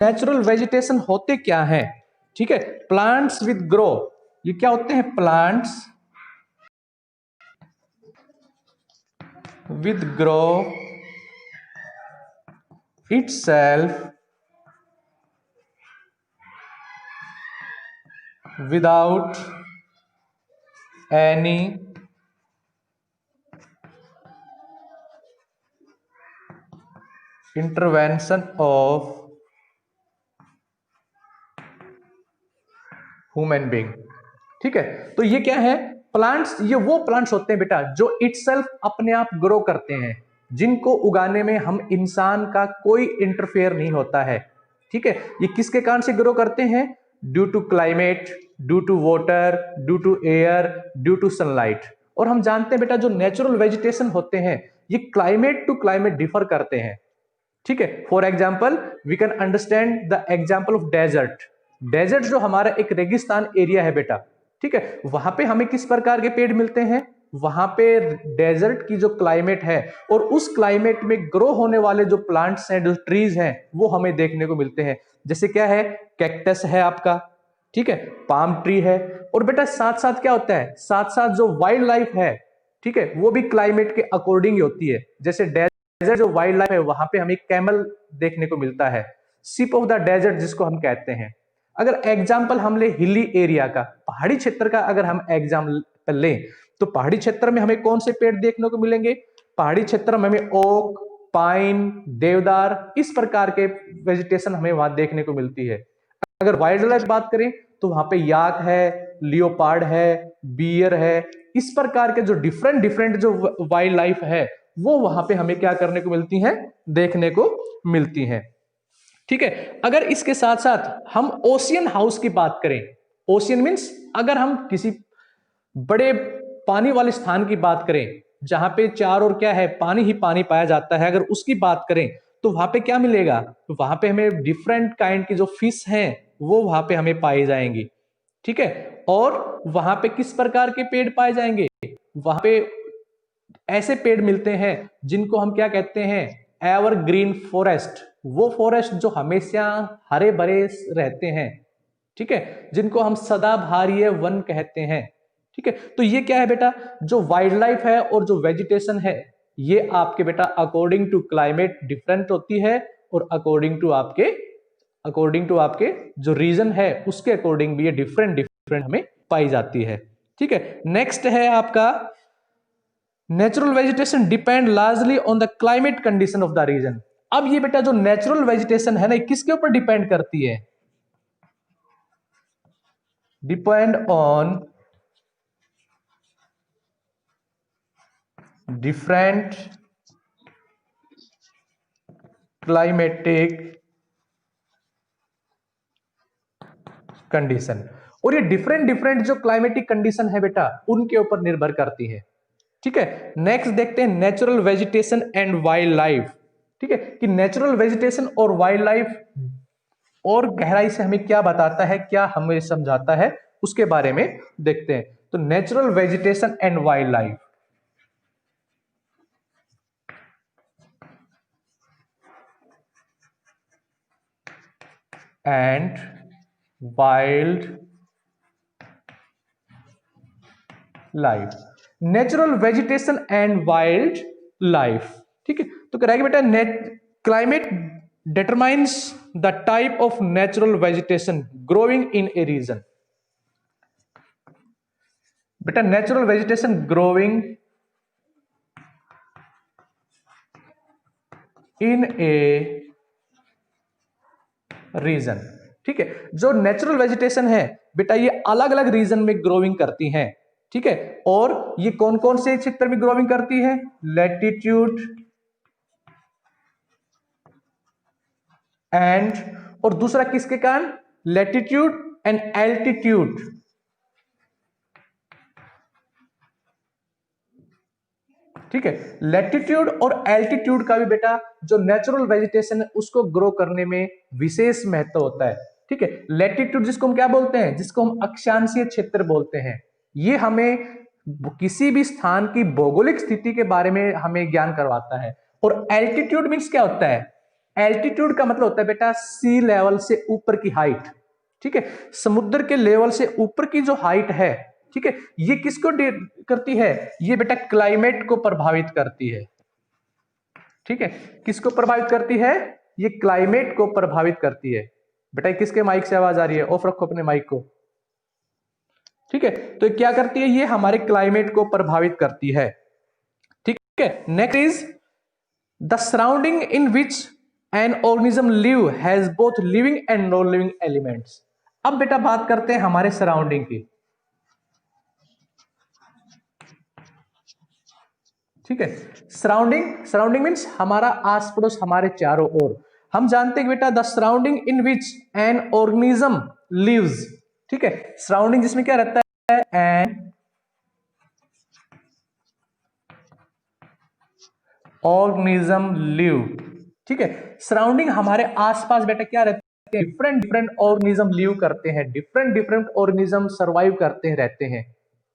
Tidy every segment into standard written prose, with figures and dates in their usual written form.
Natural vegetation होते क्या है? ठीक है, प्लांट्स विद ग्रो, ये क्या होते हैं? Plants with grow itself without any intervention of human being. ठीक है, तो ये क्या है? प्लांट्स, ये वो प्लांट्स होते हैं बेटा जो इटसेल्फ अपने आप ग्रो करते हैं, जिनको उगाने में हम इंसान का कोई इंटरफेयर नहीं होता है। ठीक है, ये किसके कारण से ग्रो करते हैं? Due to climate, due to water, due to air, due to sunlight. और हम जानते हैं बेटा जो नेचुरल वेजिटेशन होते हैं ये क्लाइमेट टू क्लाइमेट डिफर करते हैं। ठीक है, for example we can understand the example of desert. Desert जो हमारा एक रेगिस्तान एरिया है बेटा, ठीक है, वहां पे हमें किस प्रकार के पेड़ मिलते हैं? वहां पे डेजर्ट की जो क्लाइमेट है और उस क्लाइमेट में ग्रो होने वाले जो प्लांट्स हैं, जो ट्रीज हैं, वो हमें देखने को मिलते हैं। जैसे क्या है? कैक्टस है आपका, ठीक है, पाम ट्री है। और बेटा साथ साथ क्या होता है? साथ साथ जो वाइल्ड लाइफ है, ठीक है, वो भी क्लाइमेट के अकॉर्डिंग ही होती है। जैसे डेजर्ट जो वाइल्ड लाइफ है वहां पे हमें कैमल देखने को मिलता है, शिप ऑफ द डेजर्ट जिसको हम कहते हैं। अगर एग्जाम्पल हम ले हिली एरिया का, पहाड़ी क्षेत्र का अगर हम एग्जाम्पल लें, तो पहाड़ी क्षेत्र में हमें कौन से पेड़ देखने को मिलेंगे? पहाड़ी क्षेत्र में हमें ओक, पाइन, देवदार, इस प्रकार के वेजिटेशन हमें वहां देखने को मिलती है। अगर वाइल्ड लाइफ बात करें तो वहां पे याक है, लियोपार्ड है, बियर है, इस प्रकार के जो डिफरेंट डिफरेंट जो वाइल्ड लाइफ है वो वहां पे हमें क्या करने को मिलती हैं? देखने को मिलती हैं। ठीक है, अगर इसके साथ साथ हम ओशियन हाउस की बात करें, ओशियन मीन्स अगर हम किसी बड़े पानी वाले स्थान की बात करें जहां पे चार और क्या है? पानी ही पानी पाया जाता है, अगर उसकी बात करें तो वहां पे क्या मिलेगा? तो वहां पे हमें डिफरेंट काइंड की जो फिश हैं वो वहां पे हमें पाई जाएंगी। ठीक है, और वहां पे किस प्रकार के पेड़ पाए जाएंगे? वहां पे ऐसे पेड़ मिलते हैं जिनको हम क्या कहते हैं? एवरग्रीन फॉरेस्ट, वो फॉरेस्ट जो हमेशा हरे भरे रहते हैं, ठीक है, जिनको हम सदाबहारीय वन कहते हैं। ठीक है, तो ये क्या है बेटा? जो वाइल्ड लाइफ है और जो वेजिटेशन है ये आपके बेटा अकॉर्डिंग टू क्लाइमेट डिफरेंट होती है, और अकॉर्डिंग टू आपके जो रीजन है उसके अकॉर्डिंग भी ये डिफरेंट डिफरेंट हमें पाई जाती है। ठीक है, नेक्स्ट है आपका natural vegetation depend largely on the climate condition of the region. अब ये बेटा जो नेचुरल वेजिटेशन है ना, किसके ऊपर डिपेंड करती है? Depend on different climatic condition. और ये डिफरेंट डिफरेंट जो क्लाइमेटिक कंडीशन है बेटा उनके ऊपर निर्भर करती है। ठीक है, नेक्स्ट देखते हैं natural vegetation and wildlife. ठीक है, कि नेचुरल वेजिटेशन और वाइल्ड लाइफ और गहराई से हमें क्या बताता है, क्या हमें समझाता है, उसके बारे में देखते हैं। तो natural vegetation and wild life, and wild life, natural vegetation and wildlife. ठीक है, तो करेगा बेटा climate determines the type of natural vegetation growing in a region। बेटा natural vegetation growing in a region. ठीक है, जो नेचुरल वेजिटेशन है बेटा ये अलग अलग रीजन में ग्रोइंग करती हैं। ठीक है, और ये कौन कौन से क्षेत्र में ग्रोइंग करती है? लैटिट्यूड एंड, और दूसरा किसके कारण? Latitude and altitude. ठीक है, लैटिट्यूड और एल्टीट्यूड का भी बेटा जो नेचुरल वेजिटेशन है उसको ग्रो करने में विशेष महत्व होता है। ठीक है, लैटिट्यूड जिसको हम क्या बोलते हैं? जिसको हम अक्षांशीय क्षेत्र बोलते हैं। ये हमें किसी भी स्थान की भौगोलिक स्थिति के बारे में हमें ज्ञान करवाता है। और एल्टीट्यूड मीन्स क्या होता है? एल्टीट्यूड का मतलब होता है बेटा सी लेवल से ऊपर की हाइट, ठीक है, समुद्र के लेवल से ऊपर की जो हाइट है, ठीक है, ये किसको करती है, ये बेटा क्लाइमेट को प्रभावित करती है, ठीक है, किसको प्रभावित करती है, ये क्लाइमेट को प्रभावित करती है। बेटा किसके माइक से आवाज आ रही है, ऑफ रखो अपने माइक को, ठीक है, तो क्या करती है, ये हमारे क्लाइमेट को प्रभावित करती है, ठीक है। Next is the surrounding in which an organism live has both living and non living elements. अब बेटा बात करते हैं हमारे सराउंडिंग की, ठीक है, सराउंडिंग मीन्स हमारा आस पड़ोस, हमारे चारों ओर। हम जानते हैं बेटा the surrounding in which an organism lives, ठीक है, सराउंडिंग जिसमें क्या रहता है, एन ऑर्गेनिज्म लिव, ठीक है, सराउंडिंग हमारे आसपास बेटा क्या रहते हैं, डिफरेंट डिफरेंट ऑर्गेनिज्म लिव करते हैं, डिफरेंट डिफरेंट ऑर्गेनिज्म सर्वाइव करते हैं, रहते हैं,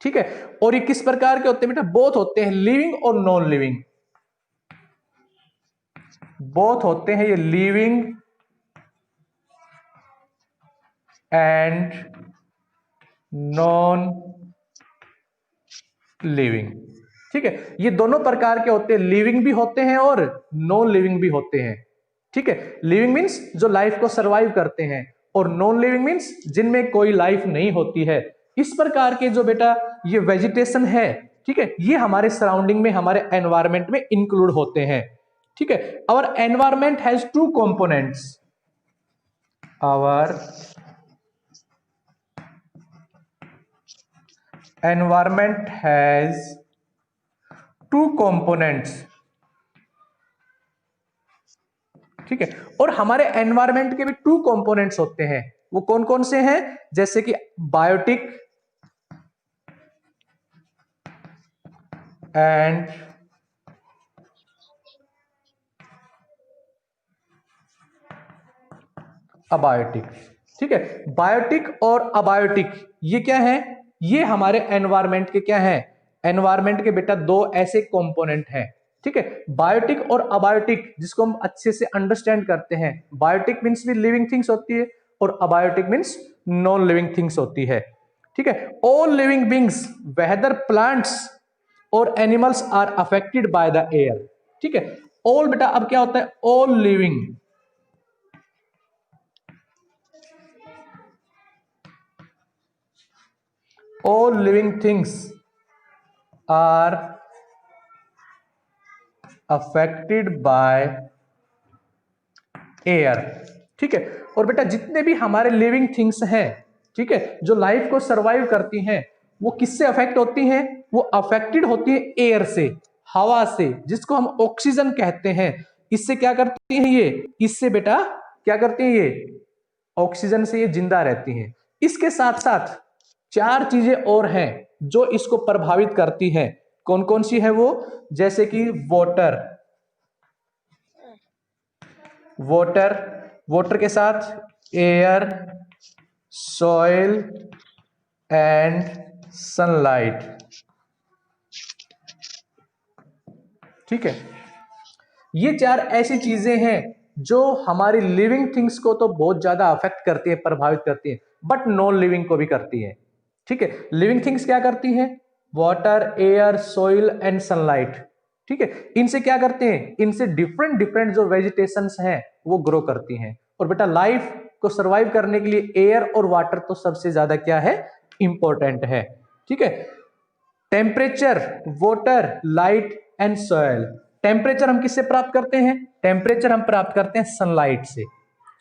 ठीक है। और ये किस प्रकार के होते हैं बेटा, बोथ होते हैं लिविंग और नॉन लिविंग, बोथ होते हैं ये लिविंग एंड नॉन लिविंग, ठीक है, ये दोनों प्रकार के होते हैं, लिविंग भी होते हैं और नॉन लिविंग भी होते हैं, ठीक है। लिविंग मीन्स जो लाइफ को सरवाइव करते हैं, और नॉन लिविंग मीन्स जिनमें कोई लाइफ नहीं होती है। इस प्रकार के जो बेटा ये वेजिटेशन है, ठीक है, ये हमारे सराउंडिंग में, हमारे एनवायरमेंट में इंक्लूड होते हैं, ठीक है। Our environment has two components, our environment has two components, ठीक है, और हमारे एनवायरमेंट के भी टू कंपोनेंट्स होते हैं, वो कौन कौन से हैं, जैसे कि बायोटिक एंड अबायोटिक, ठीक है। बायोटिक और अबायोटिक ये क्या है, ये हमारे एनवायरमेंट के क्या है, एनवायरमेंट के बेटा दो ऐसे कंपोनेंट हैं, ठीक है। बायोटिक और अबायोटिक जिसको हम अच्छे से अंडरस्टैंड करते हैं, बायोटिक मीन्स भी लिविंग थिंग्स होती है और abiotic means non living things होती है, ठीक है। All living beings whether plants और animals are affected by the air, ठीक है। ऑल बेटा अब क्या होता है, all living, all living things are affected by air, ठीक है। और बेटा जितने भी हमारे लिविंग थिंग्स हैं, ठीक है, जो लाइफ को सरवाइव करती हैं, वो किससे अफेक्ट होती हैं, वो अफेक्टेड होती है एयर से, हवा से, जिसको हम ऑक्सीजन कहते हैं। इससे क्या करती हैं ये, इससे बेटा क्या करती हैं ये, ऑक्सीजन से ये जिंदा रहती हैं। इसके साथ साथ चार चीजें और हैं जो इसको प्रभावित करती हैं, कौन कौन सी है वो, जैसे कि वाटर, वाटर के साथ एयर, सॉइल एंड सनलाइट, ठीक है। ये चार ऐसी चीजें हैं जो हमारी लिविंग थिंग्स को तो बहुत ज्यादा अफेक्ट करती है, प्रभावित करती है, बट नॉन लिविंग को भी करती है, ठीक है। लिविंग थिंग्स क्या करती हैं, water, air, soil and sunlight, ठीक है। इनसे क्या करते हैं, इनसे डिफरेंट डिफरेंट जो वेजिटेशंस हैं वो ग्रो करती हैं। और बेटा लाइफ को सरवाइव करने के लिए एयर और वाटर तो सबसे ज्यादा क्या है, इंपॉर्टेंट है, ठीक है। Temperature, water, light and soil. Temperature हम किससे प्राप्त करते हैं, टेम्परेचर हम प्राप्त करते हैं सनलाइट से,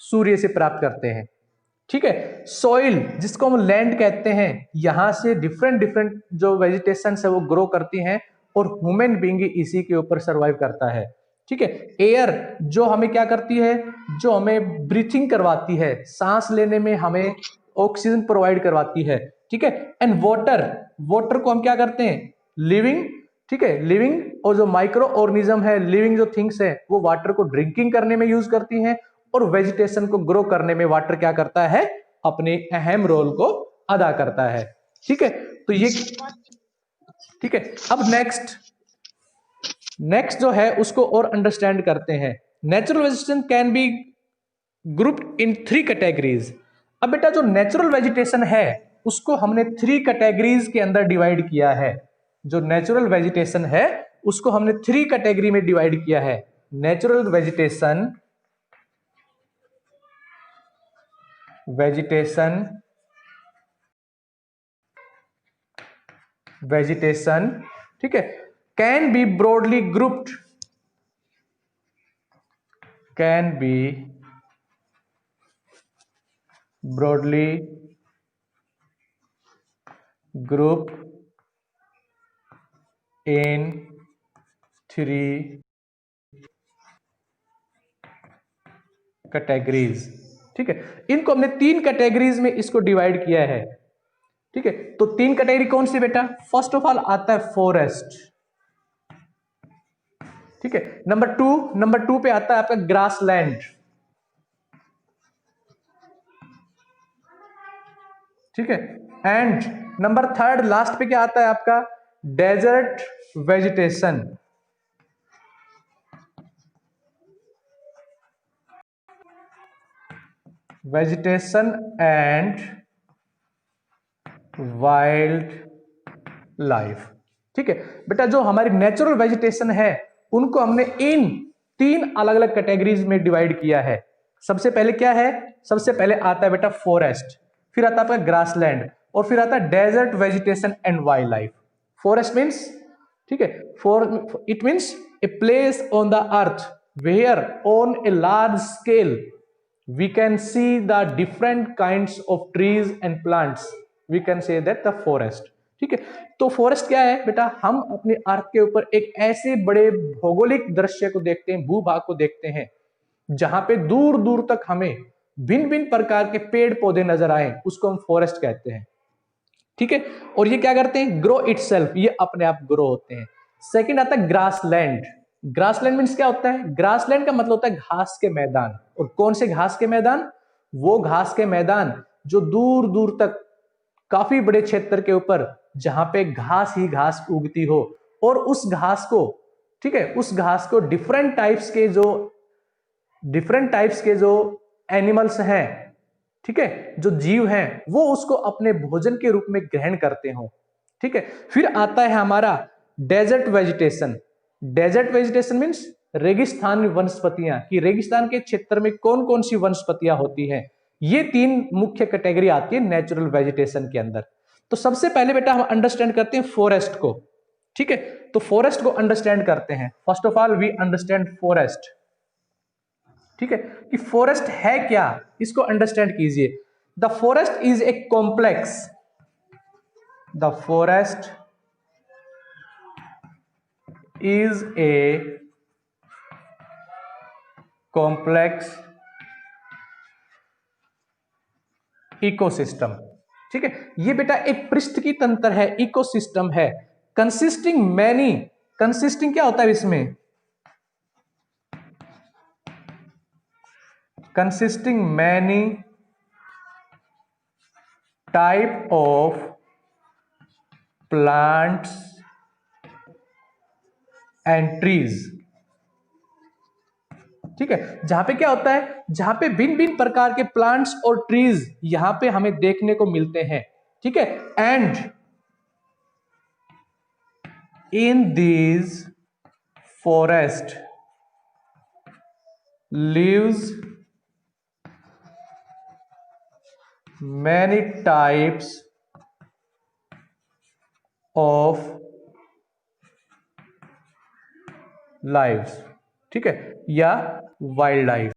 सूर्य से प्राप्त करते हैं, ठीक है। सॉइल जिसको हम लैंड कहते हैं, यहां से डिफरेंट डिफरेंट जो वेजिटेशन है वो ग्रो करती हैं, और ह्यूमन बीइंग इसी के ऊपर सरवाइव करता है, ठीक है। एयर जो हमें क्या करती है, जो हमें ब्रीथिंग करवाती है, सांस लेने में हमें ऑक्सीजन प्रोवाइड करवाती है, ठीक है। एंड वाटर को हम क्या करते हैं, लिविंग, ठीक है, लिविंग और जो माइक्रो ऑर्गेनिज्म है, लिविंग जो थिंग्स है, वो वाटर को ड्रिंकिंग करने में यूज करती हैं, और वेजिटेशन को ग्रो करने में वाटर क्या करता है, अपने अहम रोल को अदा करता है, ठीक है। तो ये ठीक है। अब नेक्स्ट जो है उसको और अंडरस्टैंड करते हैं। Natural vegetation can be grouped in 3 categories. अब बेटा जो नेचुरल वेजिटेशन है उसको हमने 3 कैटेगरीज के अंदर डिवाइड किया है। जो नेचुरल वेजिटेशन है उसको हमने 3 कैटेगरी में डिवाइड किया है। नेचुरल वेजिटेशन, ठीक है, can be broadly grouped, in 3 categories. ठीक है, इनको हमने 3 कैटेगरीज में इसको डिवाइड किया है। ठीक है, तो 3 कैटेगरी कौन सी बेटा? फर्स्ट ऑफ ऑल आता है फॉरेस्ट। ठीक है, नंबर टू पे आता है आपका ग्रास लैंड। ठीक है, एंड नंबर थर्ड लास्ट पे क्या आता है आपका? Desert vegetation. And wildlife. ठीक है बेटा, जो हमारी नेचुरल वेजिटेशन है उनको हमने इन 3 अलग अलग कैटेगरीज में डिवाइड किया है। सबसे पहले क्या है? सबसे पहले आता है बेटा फॉरेस्ट, फिर आता है आपका ग्रासलैंड, और फिर आता है desert vegetation and wildlife. Forest means, ठीक है, it means a place on the earth where on a large scale we can see the different kinds of trees and plants. We can say that the forest. ठीक है, तो forest क्या है बेटा? हम अपने अर्थ के ऊपर एक ऐसे बड़े भौगोलिक दृश्य को देखते हैं, भूभाग को देखते हैं, जहां पे दूर दूर तक हमें भिन्न भिन्न प्रकार के पेड़ पौधे नजर आए, उसको हम फॉरेस्ट कहते हैं। ठीक है, और ये क्या करते हैं? ग्रो इटसेल्फ, ये अपने आप ग्रो होते हैं। सेकंड आता है ग्रासलैंड। ग्रासलैंड मीन्स क्या होता है? ग्रासलैंड का मतलब होता है घास के मैदान। और कौन से घास के मैदान? वो घास के मैदान जो दूर दूर तक काफी बड़े क्षेत्र के ऊपर जहां पे घास ही घास उगती हो, और उस घास को, ठीक है, उस घास को डिफरेंट टाइप्स के जो एनिमल्स हैं, ठीक है, जो जीव हैं, वो उसको अपने भोजन के रूप में ग्रहण करते हो। ठीक है, फिर आता है हमारा desert vegetation. Desert vegetation means रेगिस्तान वनस्पतियां, कि रेगिस्तान के क्षेत्र में कौन कौन सी वनस्पतियां होती हैं। ये 3 मुख्य कैटेगरी आती है नेचुरल वेजिटेशन के अंदर। तो सबसे पहले बेटा हम अंडरस्टैंड करते हैं फॉरेस्ट को। ठीक है, तो फॉरेस्ट को अंडरस्टैंड करते हैं। First of all we understand forest. ठीक है, कि फॉरेस्ट है क्या, इसको अंडरस्टैंड कीजिए। The forest is a complex, the forest is a complex ecosystem। ठीक है, ये बेटा एक पृष्ठकी तंत्र है, इकोसिस्टम है, कंसिस्टिंग क्या होता है इसमें? Consisting many type of plants and trees. ठीक है, जहां पे क्या होता है? जहां पे भिन्न भिन्न प्रकार के प्लांट्स और ट्रीज यहां पे हमें देखने को मिलते हैं। ठीक है, and in these forest lives many types of lives. ठीक है, या वाइल्ड लाइफ।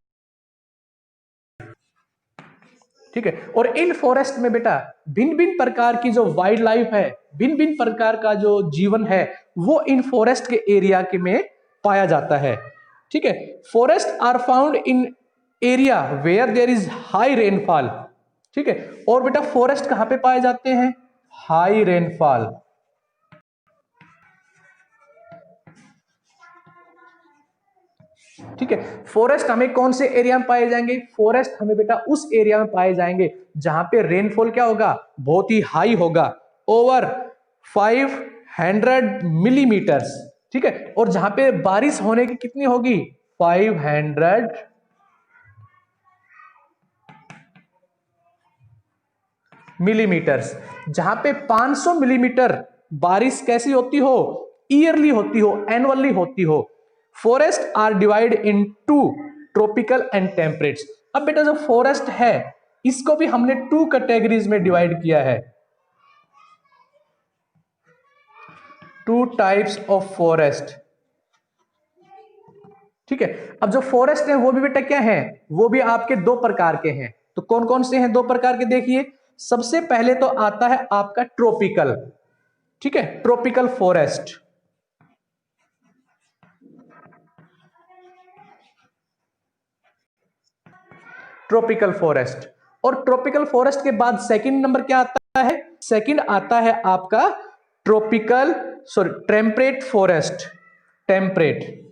ठीक है, और इन फॉरेस्ट में बेटा भिन्न भिन्न प्रकार की जो वाइल्ड लाइफ है, भिन्न भिन्न प्रकार का जो जीवन है, वो इन फॉरेस्ट के एरिया के में पाया जाता है। ठीक है, forest are found in area where there is high rainfall. ठीक है, और बेटा फॉरेस्ट कहां पे पाए जाते हैं? High rainfall. ठीक है, फॉरेस्ट हमें कौन से एरिया में पाए जाएंगे? फॉरेस्ट हमें बेटा उस एरिया में पाए जाएंगे जहां पे रेनफॉल क्या होगा? बहुत ही हाई होगा, ओवर 500 मिलीमीटर्स। ठीक है, और जहां पे बारिश होने की कितनी होगी? 500 मिलीमीटर्स। जहां पे 500 मिलीमीटर बारिश कैसी होती हो, ईयरली होती हो, एनुअली होती हो। Forest are divide into tropical and temperates. अब बेटा जो फॉरेस्ट है इसको भी हमने 2 कैटेगरीज में डिवाइड किया है, 2 टाइप्स ऑफ फॉरेस्ट। ठीक है, अब जो फॉरेस्ट है वो भी बेटा क्या है, वो भी आपके 2 प्रकार के हैं। तो कौन कौन से हैं 2 प्रकार के, देखिए सबसे पहले तो आता है आपका ट्रॉपिकल। ठीक है, ट्रॉपिकल फॉरेस्ट। ट्रॉपिकल फॉरेस्ट, और ट्रॉपिकल फॉरेस्ट के बाद सेकंड नंबर क्या आता है, सेकंड आता है आपका ट्रॉपिकल टेम्परेट फॉरेस्ट। टेम्परेट